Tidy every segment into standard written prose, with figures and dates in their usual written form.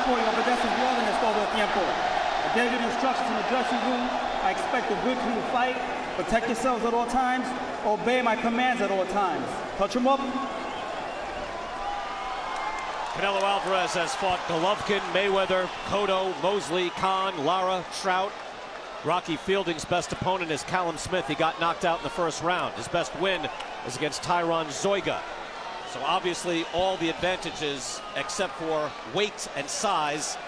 apoyo, obedeces mi órdenes todo el tiempo. I gave you the instructions in the dressing room. I expect a good, clean fight. Protect yourselves at all times. Obey my commands at all times. Touch him up. Canelo Alvarez has fought Golovkin, Mayweather, Cotto, Mosley, Khan, Lara, Trout. Rocky Fielding's best opponent is Callum Smith. He got knocked out in the first round. His best win is against Tyron Zoiga. So obviously all the advantages, except for weight and size,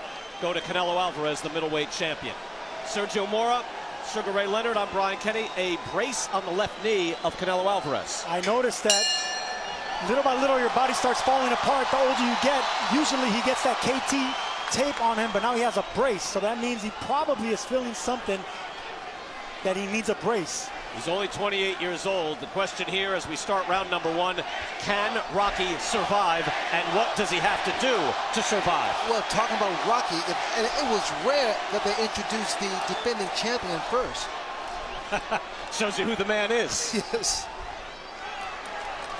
go to Canelo Alvarez, the middleweight champion. Sergio Mora, Sugar Ray Leonard, I'm Brian Kenny. A brace on the left knee of Canelo Alvarez. I noticed that little by little your body starts falling apart the older you get. Usually he gets that KT tape on him, but now he has a brace, so that means he probably is feeling something that he needs a brace. He's only 28 years old. The question here as we start round number one, can Rocky survive, and what does he have to do to survive? Well, talking about Rocky, and it was rare that they introduced the defending champion first. Shows you who the man is. Yes.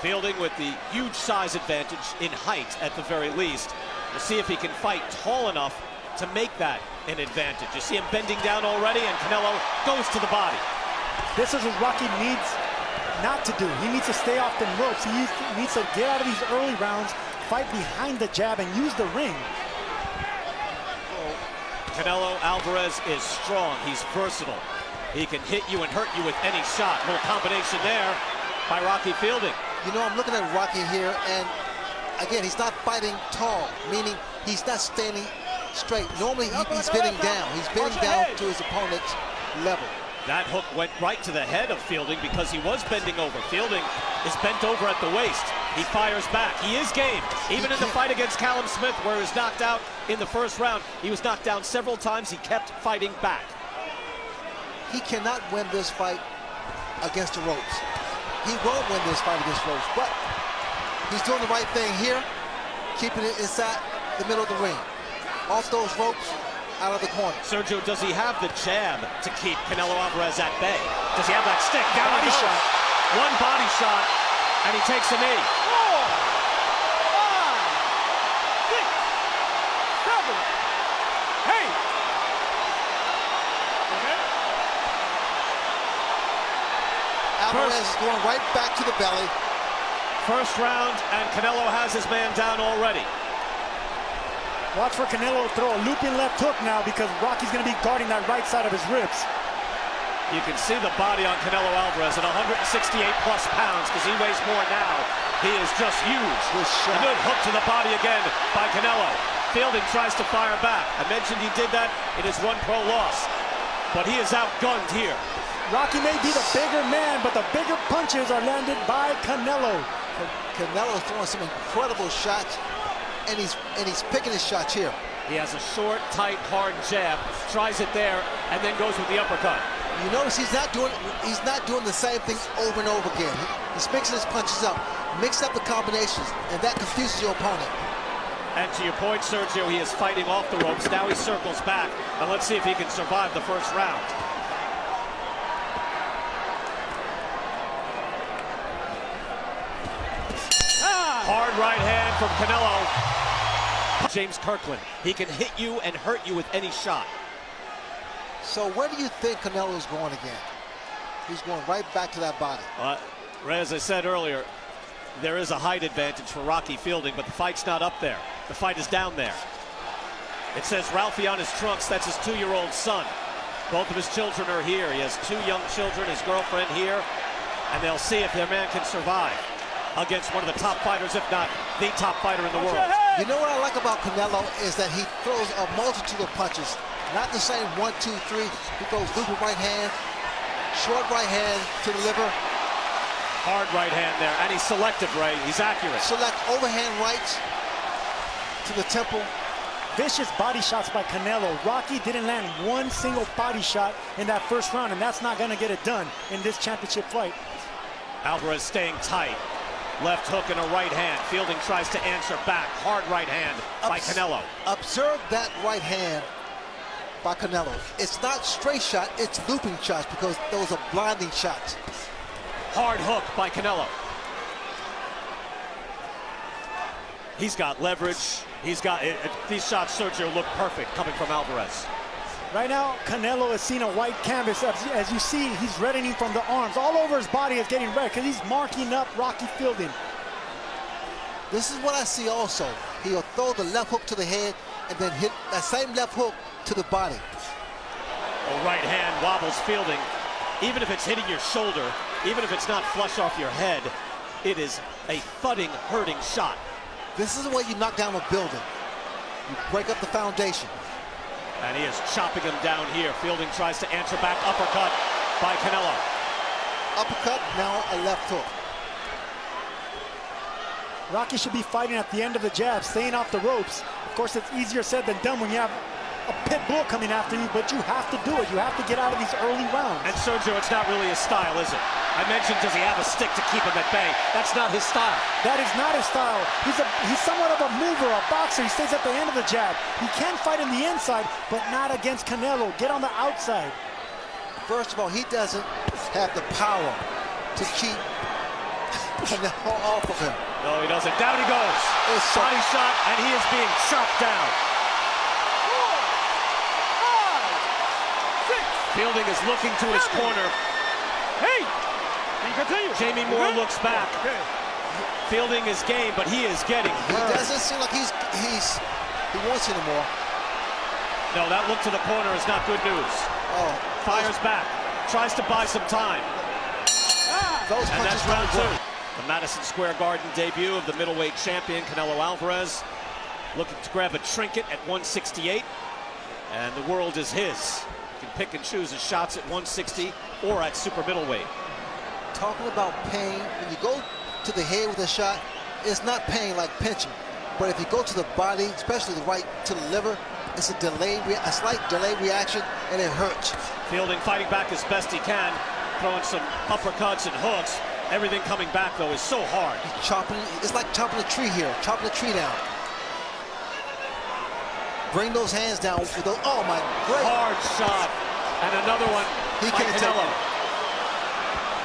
Fielding with the huge size advantage in height at the very least. We'll see if he can fight tall enough to make that an advantage. You see him bending down already, and Canelo goes to the body. This is what Rocky needs not to do. He needs to stay off the ropes. He needs to get out of these early rounds, fight behind the jab, and use the ring. Canelo Alvarez is strong. He's versatile. He can hit you and hurt you with any shot. Little combination there by Rocky Fielding. You know, I'm looking at Rocky here, and again, he's not fighting tall, meaning he's not standing straight. Normally, he's bending down. He's bending down to his opponent's level. That hook went right to the head of Fielding because he was bending over. Fielding is bent over at the waist. He fires back. He is game. Even in the fight against Callum Smith, where he was knocked out in the first round, he was knocked down several times. He kept fighting back. He cannot win this fight against the ropes. He won't win this fight against ropes, but he's doing the right thing here, keeping it inside the middle of the ring. Off those ropes, out of the corner. Sergio, does he have the jab to keep Canelo Alvarez at bay? Does he have that stick? Down Body shot. One body shot, and he takes a knee. 4, 5, 6, 7, 8. Alvarez is going right back to the belly. First round, and Canelo has his man down already. Watch for Canelo to throw a looping left hook now, because Rocky's going to be guarding that right side of his ribs. You can see the body on Canelo Alvarez at 168 plus pounds, because he weighs more now. He is just huge. A good hook to the body again by Canelo. Fielding tries to fire back. I mentioned he did that in his one pro loss, but he is outgunned here. Rocky may be the bigger man, but the bigger punches are landed by Canelo. Canelo's throwing some incredible shots, and he's picking his shots here. He has a short, tight, hard jab, tries it there, and then goes with the uppercut. You notice he's not doing the same thing over and over again. He's mixing his punches up, mix up the combinations, and that confuses your opponent. And to your point, Sergio, he is fighting off the ropes. Now he circles back, and let's see if he can survive the first round. Hard right hand from Canelo. James Kirkland, he can hit you and hurt you with any shot. So where do you think Canelo's going again? He's going right back to that body. Ray, as I said earlier, there is a height advantage for Rocky Fielding, but the fight's not up there. The fight is down there. It says Ralphie on his trunks. That's his 2-year-old son. Both of his children are here. He has 2 young children, his girlfriend here, and they'll see if their man can survive against one of the top fighters, if not the top fighter in the world. You know what I like about Canelo is that he throws a multitude of punches. Not the same 1, 2, 3. He throws looping right hand, short right hand to the liver. Hard right hand there, and he's selective, Ray. He's accurate. Select overhand rights to the temple. Vicious body shots by Canelo. Rocky didn't land one single body shot in that first round, and that's not going to get it done in this championship fight. Alvarez staying tight. Left hook and a right hand. Fielding tries to answer back. Hard right hand by Canelo. Observe that right hand by Canelo. It's not straight shot, it's looping shots, because those are blinding shots. Hard hook by Canelo. He's got leverage. He's got it. These shots, Sergio, look perfect coming from Alvarez. Right now, Canelo has seen a white canvas. As you see, he's reddening from the arms. All over his body is getting red because he's marking up Rocky Fielding. This is what I see also. He'll throw the left hook to the head and then hit that same left hook to the body. A right hand wobbles Fielding. Even if it's hitting your shoulder, even if it's not flush off your head, it is a thudding, hurting shot. This is the way you knock down a building. You break up the foundation. And he is chopping him down here. Fielding tries to answer back, uppercut by Canelo. Uppercut, now a left hook. Rocky should be fighting at the end of the jab, staying off the ropes. Of course, it's easier said than done when you have a pit bull coming after you, but you have to do it. You have to get out of these early rounds. And Sergio, it's not really his style, is it? I mentioned, does he have a stick to keep him at bay? That's not his style. That is not his style. He's somewhat of a mover, a boxer. He stays at the end of the jab. He can fight in the inside, but not against Canelo. Get on the outside. First of all, he doesn't have the power to keep Canelo off of him. No, he doesn't. Down he goes. It's body shot, and he is being chopped down. 4, 5, 6. Fielding is looking to his corner. Hey! Continue. Jamie Moore looks back. Okay. Fielding is game, but he is getting He hurt. doesn't seem like he wants anymore. No, that look to the corner is not good news. Oh, Fires back. Tries to buy some time. those And punches that's round don't 2. work. The Madison Square Garden debut of the middleweight champion, Canelo Alvarez, looking to grab a trinket at 168. And the world is his. He can pick and choose his shots at 160 or at super middleweight. Talking about pain, when you go to the head with a shot, it's not pain like pinching. But if you go to the body, especially the right to the liver, it's a slight delayed reaction, and it hurts. Fielding fighting back as best he can, throwing some uppercuts and hooks. Everything coming back, though, is so hard. He's chopping, it's like chopping a tree here, chopping a tree down. Bring those hands down with those, oh my, great. Hard shot, and another one He by can't take Canelo. it.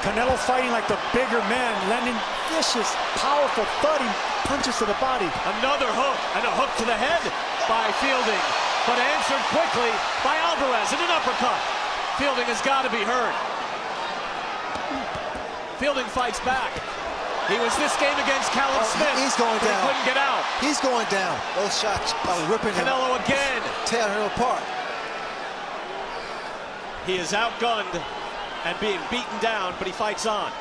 Canelo fighting like the bigger man, landing vicious, powerful, thudding punches to the body. Another hook, and a hook to the head by Fielding, but answered quickly by Alvarez in an uppercut. Fielding has got to be hurt. Fielding fights back. He was this game against Callum Smith. He's going but down. He couldn't get out. He's going down. Those shots are ripping him, Canelo again. tearing him apart. He is outgunned and being beaten down, but he fights on.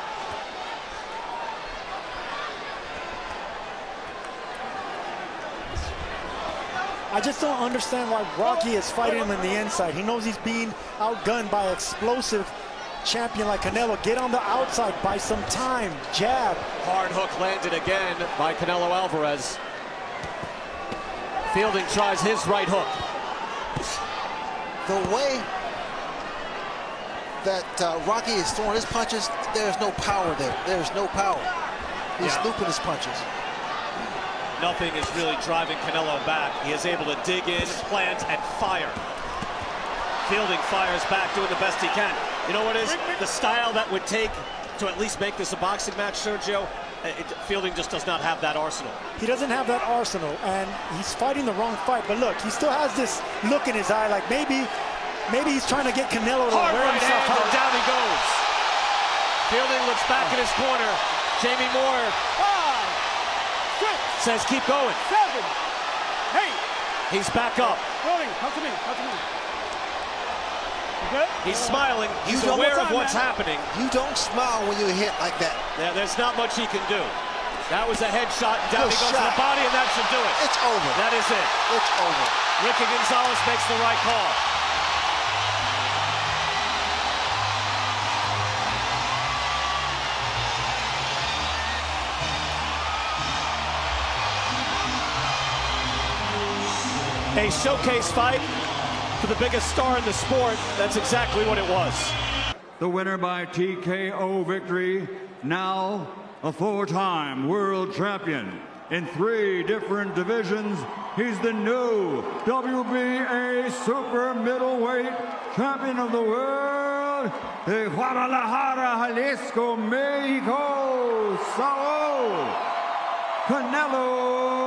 I just don't understand why Rocky is fighting him in the inside. He knows he's being outgunned by an explosive champion like Canelo. Get on the outside, buy some time, jab. Hard hook landed again by Canelo Alvarez. Fielding tries his right hook. The way that Rocky is throwing his punches, there's no power there. There's no power. He's looping his punches. Nothing is really driving Canelo back. He is able to dig in, plant, and fire. Fielding fires back, doing the best he can. You know what is the style that would take to at least make this a boxing match, Sergio? Fielding just does not have that arsenal. He doesn't have that arsenal, and he's fighting the wrong fight. But look, he still has this look in his eye, like maybe he's trying to get Canelo to Hard wear right himself hand, out. and down he goes. Fielding looks back in his corner. Jamie Moore 5, 6, says keep going. 7, 8. He's back up. Fielding, come to me, come to me. You good? He's smiling. He's You don't aware look of on, what's man. happening. You don't smile when you hit like that. There's not much he can do. That was a headshot. Down Good he goes to shot. the body, and that should do it. It's over. That is it. It's over. Ricky Gonzalez makes the right call. A showcase fight for the biggest star in the sport. That's exactly what it was. The winner by TKO victory, now a four-time world champion in 3 different divisions. He's the new WBA super middleweight champion of the world, de Guadalajara, Jalisco, Mexico, Saul Canelo